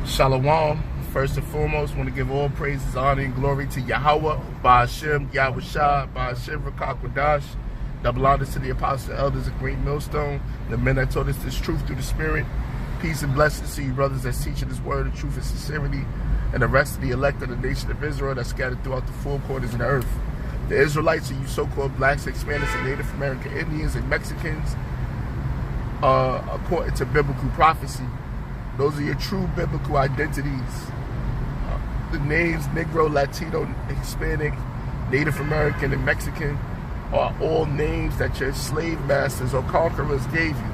Shalom. First and foremost, want to give all praises, honor, and glory to Yahweh, Ba'ashem, Yahushua, Ba'ashem, Rakakwadash. Double honors to the apostles and elders of Great Millstone, the men that taught us this truth through the Spirit. Peace and blessings to you brothers that's teaching this word of truth and sincerity, and the rest of the elect of the nation of Israel that's scattered throughout the four corners of the earth. The Israelites and you so-called blacks, Hispanics, and Native American Indians and Mexicans, according to biblical prophecy, those are your true biblical identities. The names Negro, Latino, Hispanic, Native American, and Mexican are all names that your slave masters or conquerors gave you.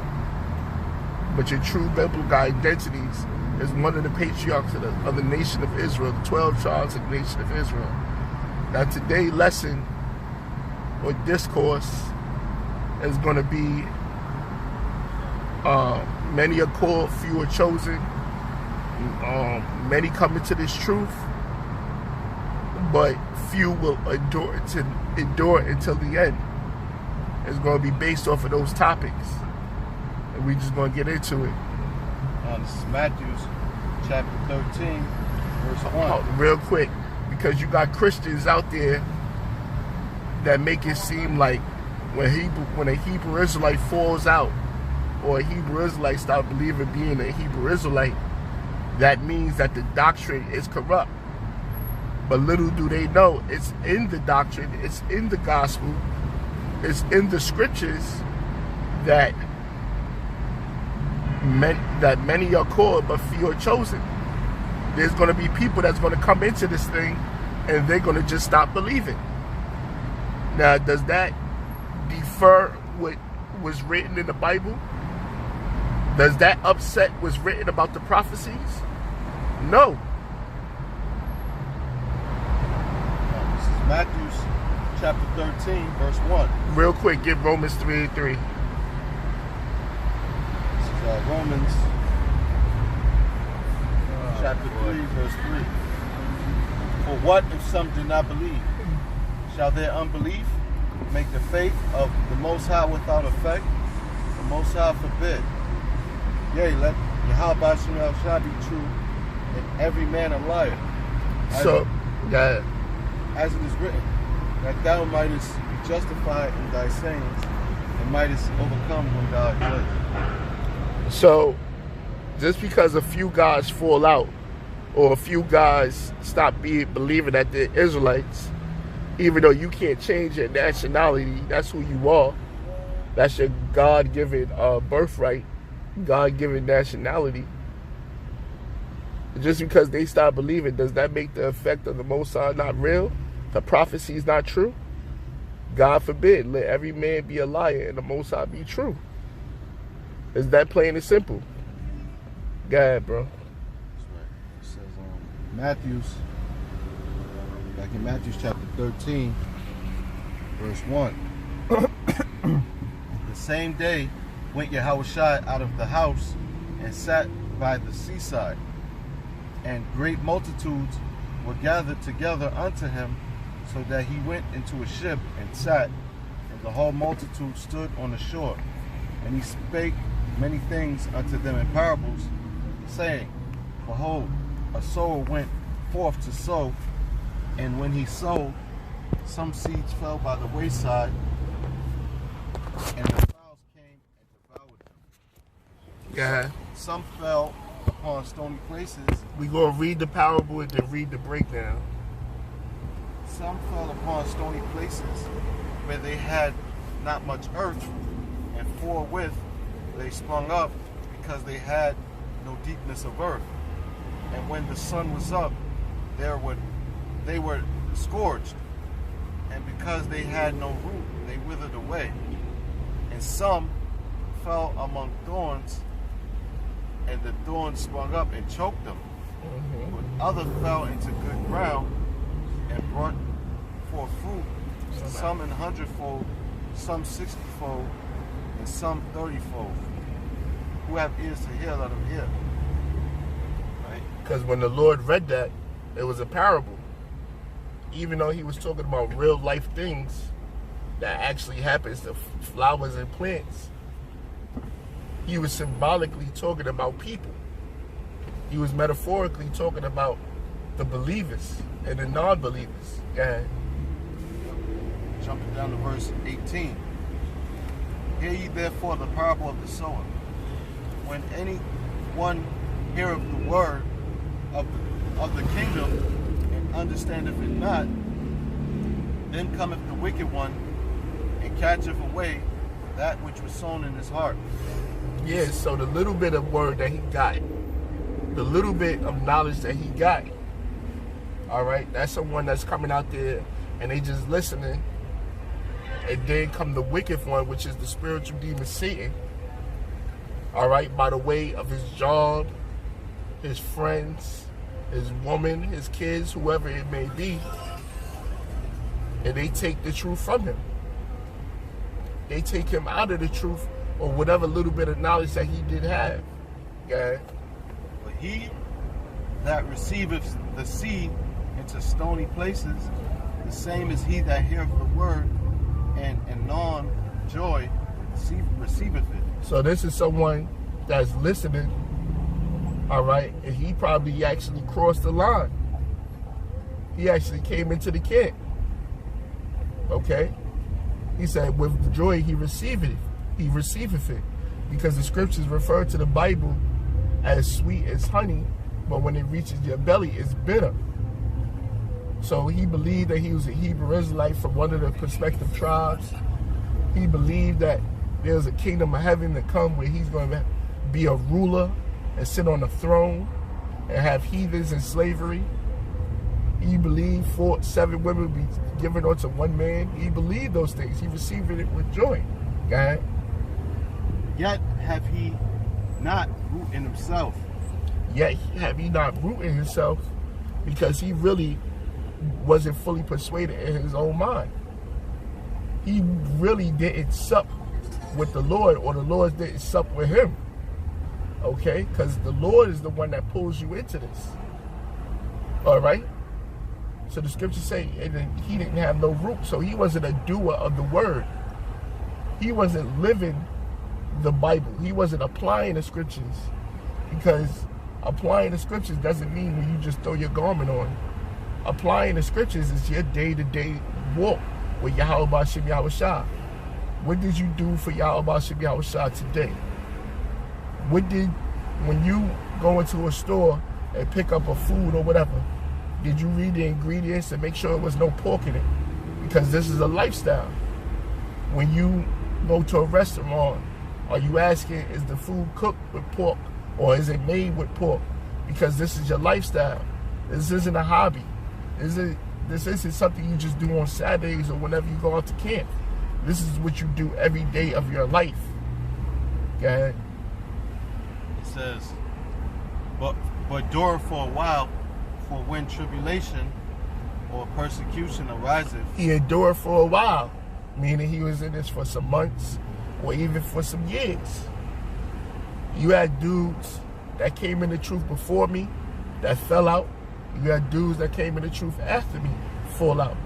But your true biblical identities is one of the patriarchs of the nation of Israel, the 12 tribes of the nation of Israel. Now today's lesson or discourse is going to be many are called, few are chosen. Many come into this truth, but few will endure until the end. It's going to be based off of those topics, and we're just going to get into it. This is Matthew chapter 13, verse 1. Real quick, because you got Christians out there that make it seem like when a Hebrew Israelite falls out, or a Hebrew Israelite stop believing being a Hebrew Israelite, that means that the doctrine is corrupt. But little do they know, it's in the doctrine, it's in the gospel, it's in the scriptures that many are called but few are chosen. There's going to be people that's going to come into this thing and they're going to just stop believing. Now, does that defer what was written in the Bible? Does that upset what's written about the prophecies? No. This is Matthew chapter 13, verse 1. Real quick, give Romans 3:3. This is Romans chapter 3, verse 3. For what if some do not believe? Shall their unbelief make the faith of the Most High without effect? The Most High forbid. Yea, let Yahweh shall be true, and every man a liar. As it is written, that thou mightest be justified in thy sayings, and mightest overcome when thou art judged. So, just because a few guys fall out, or a few guys stop believing that they're Israelites, even though you can't change your nationality, that's who you are. That's your God-given birthright, God-given nationality. Just because they stop believing, does that make the effect of the Most High not real? The prophecy is not true? God forbid, let every man be a liar and the Most High be true. Is that plain and simple? Go ahead, bro. That's right. It says back in Matthew chapter 13, verse 1. The same day went Yahushua out of the house and sat by the seaside, and great multitudes were gathered together unto him, so that he went into a ship and sat, and the whole multitude stood on the shore. And he spake many things unto them in parables, saying, Behold, a sower went forth to sow, and when he sowed, some seeds fell by the wayside, and the fowls came and devoured them. Yeah. Some fell upon stony places. We gonna read the parable and then read the breakdown. Some fell upon stony places where they had not much earth, and forthwith they sprung up because they had no deepness of earth. And when the sun was up, they were scorched, and because they had no root, they withered away. And some fell among thorns, and the thorns sprung up and choked them. But others fell into good ground and brought forth fruit, some in 100-fold, some 60-fold, and some 30-fold. Who have ears to hear, let them hear. Right? Because when the Lord read that, it was a parable. Even though he was talking about real life things that actually happens to flowers and plants, he was symbolically talking about people. He was metaphorically talking about the believers and the non-believers. Yeah. Jumping down to verse 18. Hear ye therefore the parable of the sower. When any one heareth the word of the kingdom and understandeth it not, then cometh the wicked one and catcheth away that which was sown in his heart. Yeah, so the little bit of word that he got, the little bit of knowledge that he got, all right, that's someone that's coming out there and they just listening. And then come the wicked one, which is the spiritual demon Satan, all right, by the way of his job, his friends, his woman, his kids, whoever it may be, and they take the truth from him. They take him out of the truth or whatever little bit of knowledge that he did have. Yeah. But he that receiveth the seed into stony places, the same as he that heareth the word, and anon joy receiveth it. So this is someone that's listening, all right, and he probably actually crossed the line. He actually came into the camp. Okay? He said, with joy he receiveth it. He receiveth it. Because the scriptures refer to the Bible as sweet as honey, but when it reaches your belly, it's bitter. So he believed that he was a Hebrew Israelite from one of the prospective tribes. He believed that there was a kingdom of heaven to come where he's going to be a ruler and sit on the throne and have heathens in slavery. He believed 7 women would be given unto one man. He believed those things. He received it with joy. God. Yet have he not root in himself. Yet have he not root in himself, because he really wasn't fully persuaded in his own mind. He really didn't sup with the Lord, or the Lord didn't sup with him. Okay? Because the Lord is the one that pulls you into this. All right? So the scriptures say he didn't have no root, so he wasn't a doer of the word. He wasn't living the Bible. He wasn't applying the scriptures, because applying the scriptures doesn't mean when you just throw your garment on. Applying the scriptures is your day-to-day walk with Yahweh Shem Yahushua. What did you do for Yahweh Shem Yahushua today? When you go into a store and pick up a food or whatever, did you read the ingredients and make sure there was no pork in it? Because this is a lifestyle. When you go to a restaurant, are you asking, is the food cooked with pork or is it made with pork? Because this is your lifestyle. This isn't a hobby. This isn't something you just do on Saturdays or whenever you go out to camp. This is what you do every day of your life. Go ahead. It says, but endure for a while, for when tribulation or persecution ariseth. He endured for a while, meaning he was in this for some months or even for some years. You had dudes that came in the truth before me that fell out. You had dudes that came in the truth after me, fall out.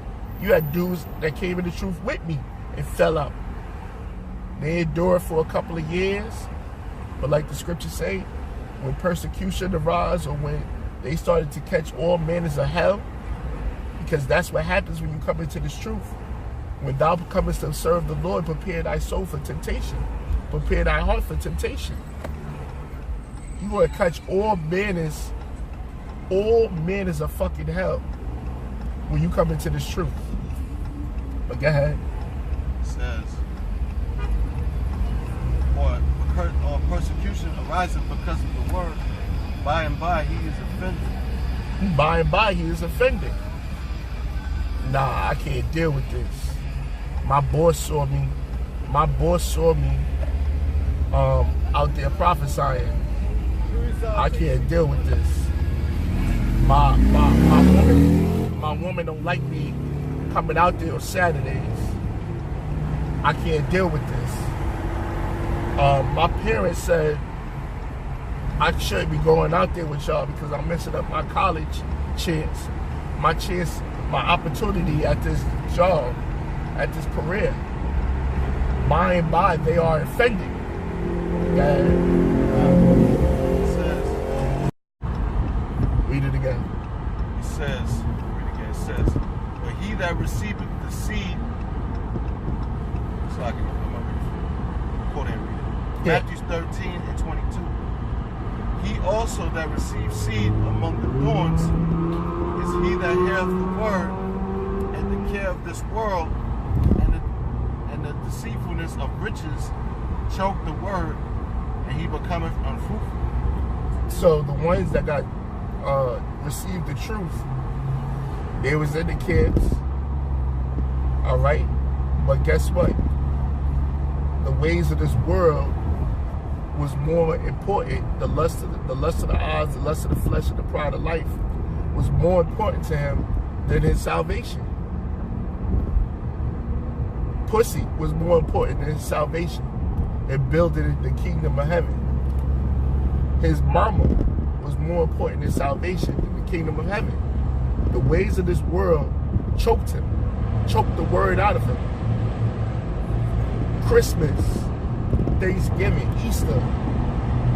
You had dudes that came in the truth with me and fell out. They endured for a couple of years, but like the scriptures say, when persecution arose or when they started to catch all manners of hell, because that's what happens when you come into this truth. When thou comest to serve the Lord, prepare thy soul for temptation. Prepare thy heart for temptation. You going to catch all manners of fucking hell when you come into this truth. But go ahead. It says, or persecution arising because of the word, by and by he is offended. By and by he is offended. Nah, I can't deal with this. My boss saw me out there prophesying. I can't deal with this. My woman don't like me coming out there on Saturdays. I can't deal with this. My parents said I shouldn't be going out there with y'all because I'm messing up my college chance, my opportunity at this job, at this career. By and by, they are offended. Yeah. It says, read it again, it says, but he that receiveth the seed, so I'm going to quote and read it. Yeah. Matthew 13 and 22. He also that receives seed among the thorns is he that heareth the word, and the care of this world and the deceitfulness of riches choke the word, and he becometh unfruitful. So the ones that got received the truth, they was in the camps, all right? But guess what? The ways of this world was more important. The lust of the eyes, the lust of the flesh, and the pride of life was more important to him than his salvation. Pussy was more important than his salvation and building the kingdom of heaven. His mama was more important than salvation than the kingdom of heaven. The ways of this world choked him, choked the word out of him. Christmas, Thanksgiving, Easter,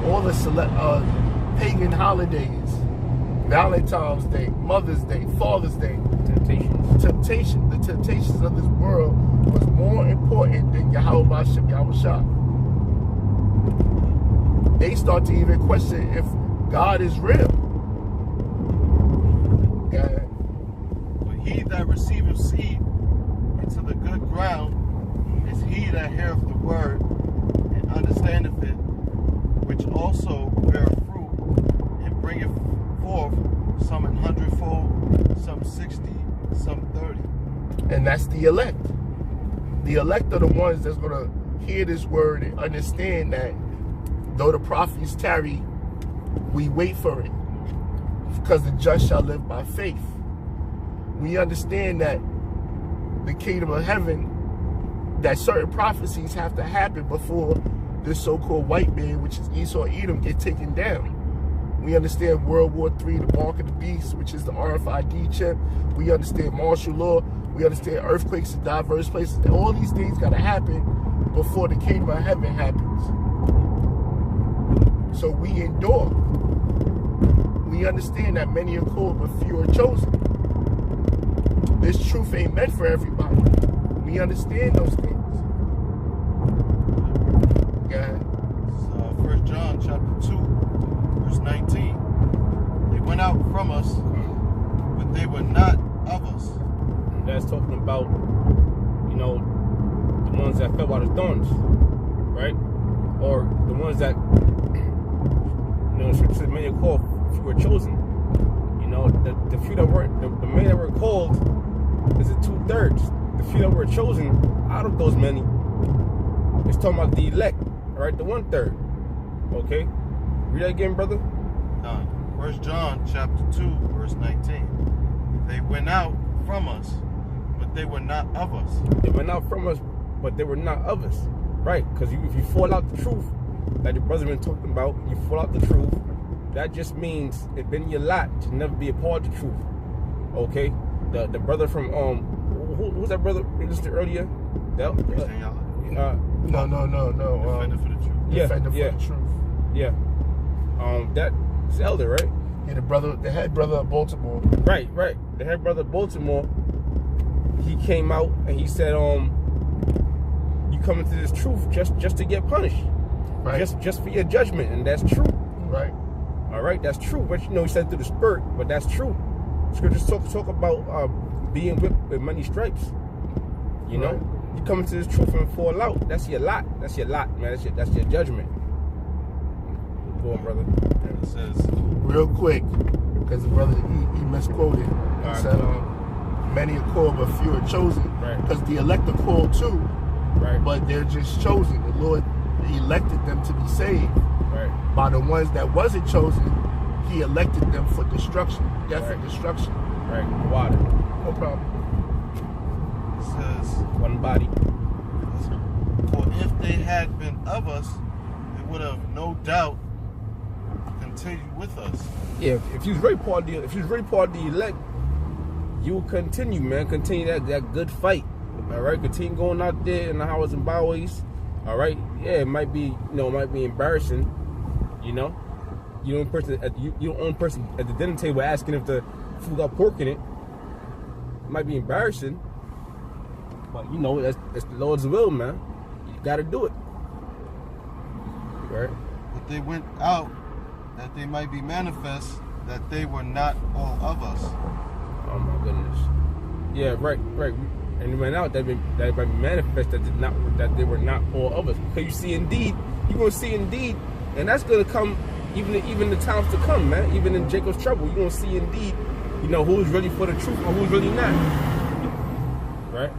all the pagan holidays, Valentine's Day, Mother's Day, Father's Day, the temptations of this world was more important than Yahweh Shah. They start to even question if God is real. Yeah. But he that receiveth seed into the good ground is he that heareth the word and understandeth it, which also beareth fruit and bringeth forth some 100-fold, some 60, some 30. And that's the elect. The elect are the ones that's going to hear this word and understand that though the prophets tarry, we wait for it, because the just shall live by faith. We understand that the kingdom of heaven, that certain prophecies have to happen before this so-called white man, which is Esau Edom, get taken down. We understand World War III, the mark of the beast, which is the RFID chip. We understand martial law. We understand earthquakes in diverse places. And all these things got to happen before the kingdom of heaven happens. So we endure. We understand that many are called, but few are chosen. This truth ain't meant for everybody. We understand those things. Go ahead. 1 John chapter 2, verse 19. They went out from us, but they were not of us. That's talking about, you know, the ones that fell by the thorns, right? Or the ones that, you know, the scripture says many are called, few were chosen. You know, the few that weren't, the many that were called is the 2/3. The few that were chosen out of those many, it's talking about the elect, all right? The 1/3. Okay? Read that again, brother. 1 John chapter 2, verse 19. They went out from us, but they were not of us. They went out from us, but they were not of us. Right? Because if you fall out the truth, like the brother been talking about, you fall out the truth, that just means it's been your lot to never be a part of the truth. Okay? The brother from who's that brother we listened to earlier? No. Defender for the truth. Yeah, Defender for the truth. Yeah. That's Elder, right? Yeah, the head brother of Baltimore. Right. The head brother of Baltimore, he came out and he said, you come into this truth just to get punished. Right. Just for your judgment, and that's true. Right. All right, that's true. But you know, he said through the spirit, but that's true. Scriptures talk about being whipped with many stripes. You know, you come into this truth and fall out. That's your lot. That's your lot, man. That's your judgment. Go on, brother. And it says, real quick, because the brother he misquoted. He said, "Many are called, but few are chosen." Right. Because the elect are called too. Right. But they're just chosen. The Lord elected them to be saved. Right. By the ones that wasn't chosen, He elected them for destruction, death and Right. destruction. Right. Water. No problem. it says, One body. for if they had been of us, they would have no doubt continued with us. Yeah. If you was really part of the elect, you will continue, man. Continue that good fight. All right. Continue going out there in the highways and byways. All right. Yeah. It might be embarrassing. You know. you don't own person at the dinner table asking if the food got pork in it. It might be embarrassing, but you know that's the Lord's will, man. You got to do it, right? But they went out that they might be manifest that they were not all of us. Oh my goodness. Yeah, right. And they went out that might be manifest that they were not all of us. Because you see, indeed, you're gonna see indeed, and that's gonna come even the times to come, man. Even in Jacob's trouble, you're gonna see indeed, you know, who's really for the truth or who's really not. Right?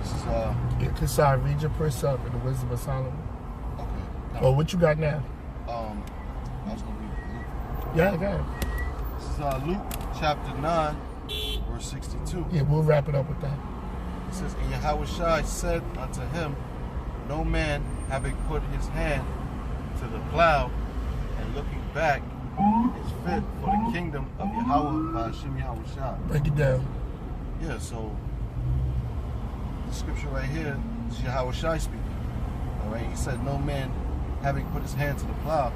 This is Kasai, read your precept in the Wisdom of Solomon. okay. Oh, what you got now? I was gonna read Luke. Yeah, go ahead. This is Luke chapter 9, verse 62. Yeah, we'll wrap it up with that. It says, and Yahushua said unto him, no man having put his hand to the plow and looking back is fit for the kingdom of Yahweh by Hashem Yahushua. Break it down. Yeah, so the scripture right here is Yahushua speaking. All right, he said, no man having put his hand to the plow.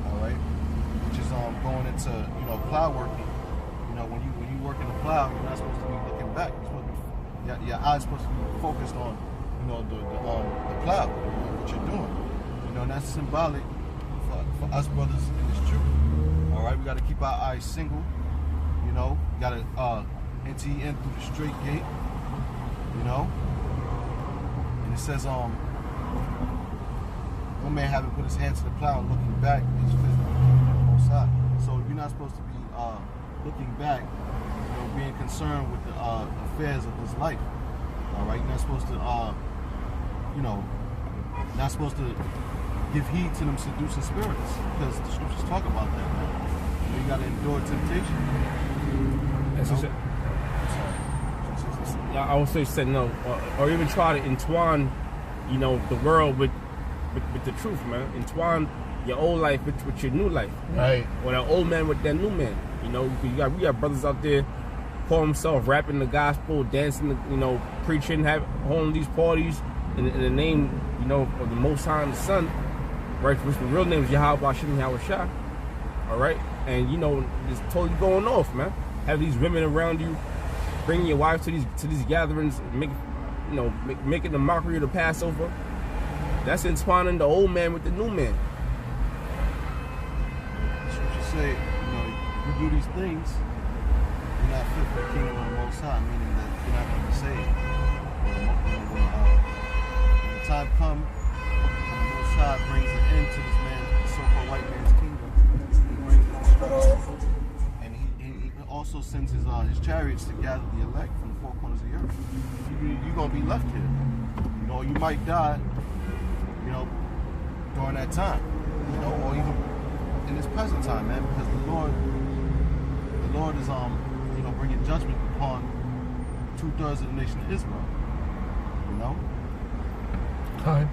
All right, which is going into plow working. You know, when you work in the plow, you're not supposed to be looking back. You're supposed to be, your eyes supposed to be focused on the plow, what you're doing. You know, and that's symbolic for us brothers in this truth. All right, we got to keep our eyes single. You know, we got to enter in through the straight gate. You know, and it says no man having put his hand to the plow and looking back is physical on the Most High. So you're not supposed to be looking back, being concerned with the affairs of this life. All right, you're not supposed to, not supposed to give heed to them seducing spirits, because the scriptures talk about that, man. You got to endure temptation. I would say said no, or even try to entwine, the world with the truth, man. Entwine your old life with your new life, right? Or that old man with that new man. We got brothers out there call themselves rapping the gospel, dancing, preaching, holding these parties in the name, of the Most High and the Son, right? Which the real name is Yahweh Hashem Yahushua. All right, and it's totally going off, man. Have these women around you, bringing your wife to these gatherings, making a mockery of the Passover. That's entwining the old man with the new man. That's what you say. You do these things, you're not fit for the kingdom of the Most High, meaning that you're not going to be saved. When the time comes, the Most High brings an end to this man, the so-called white man's kingdom. He brings destruction, and he also sends his chariots to gather the elect from the four corners of the earth. You're going to be left here. You might die, during that time, or even in this present time, man, because the Lord is bringing judgment upon 2/3 of the nation of Israel. Okay.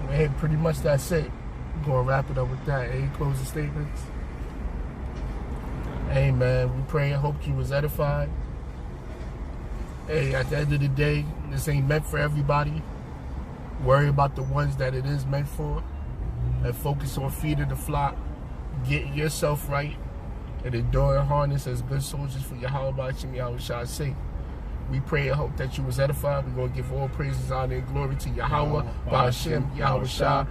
Hey, pretty much that's it. We're gonna wrap it up with that. Any closing statements? Hey man, we pray and hope you was edified. Hey, at the end of the day, this ain't meant for everybody. Worry about the ones that it is meant for, and focus on feeding the flock, getting yourself right, and enduring harness as good soldiers for Yahweh Hashem Yahushua's sake. We pray and hope that you was edified. We're going to give all praises, honor, and glory to Yahweh, Ba'ashem, Yahushua,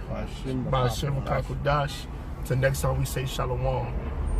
Ba'ashem, Ba'akodash. Till next time we say Shalom.